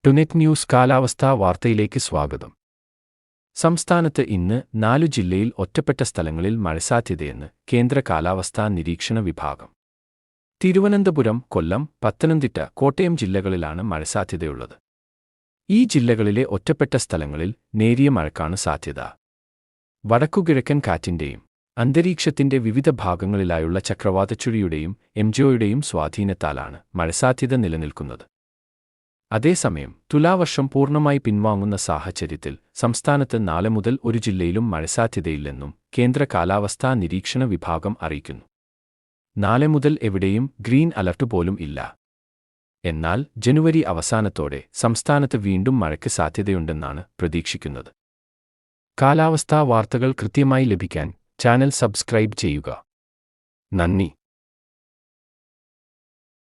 ടുനെറ്റ് news കാലാവസ്ഥാ വാർത്തയിലേക്ക് സ്വാഗതം. സംസ്ഥാനത്ത് ഇന്ന് 4 ജില്ലയിൽ ഒറ്റപ്പെട്ട സ്ഥലങ്ങളിൽ മഴസാധ്യതയെന്ന് കേന്ദ്ര കാലാവസ്ഥാ നിരീക്ഷണ വിഭാഗം. തിരുവനന്തപുരം, കൊല്ലം, പത്തനംതിട്ട, കോട്ടയം ജില്ലകളിലാണ് മഴസാധ്യതയുള്ളത്. ഈ ജില്ലകളിലെ ഒറ്റപ്പെട്ട സ്ഥലങ്ങളിൽ നേരിയ മഴയ്ക്കാണ് സാധ്യത. വടക്കുകിഴക്കൻ കാറ്റിന്റെയും അന്തരീക്ഷത്തിന്റെ വിവിധ ഭാഗങ്ങളിലായുള്ള ചക്രവാതച്ചുഴിയുടെയും എംജിഒയുടെയും സ്വാധീനത്താലാണ് മഴസാധ്യത നിലനിൽക്കുന്നത്. അതേസമയം തുലാവർഷം പൂർണ്ണമായി പിൻവാങ്ങുന്ന സാഹചര്യത്തിൽ സംസ്ഥാനത്ത് നാളെ മുതൽ ഒരു ജില്ലയിലും മഴസാധ്യതയില്ലെന്നും കേന്ദ്ര കാലാവസ്ഥാ നിരീക്ഷണ വിഭാഗം അറിയിക്കുന്നു. നാളെ മുതൽ എവിടെയും ഗ്രീൻ അലർട്ട് പോലും ഇല്ല. എന്നാൽ ജനുവരി അവസാനത്തോടെ സംസ്ഥാനത്ത് വീണ്ടും മഴയ്ക്ക് സാധ്യതയുണ്ടെന്നാണ് പ്രതീക്ഷിക്കുന്നത്. കാലാവസ്ഥാ വാർത്തകൾ കൃത്യമായി ലഭിക്കാൻ ചാനൽ സബ്സ്ക്രൈബ് ചെയ്യുക. നന്ദി.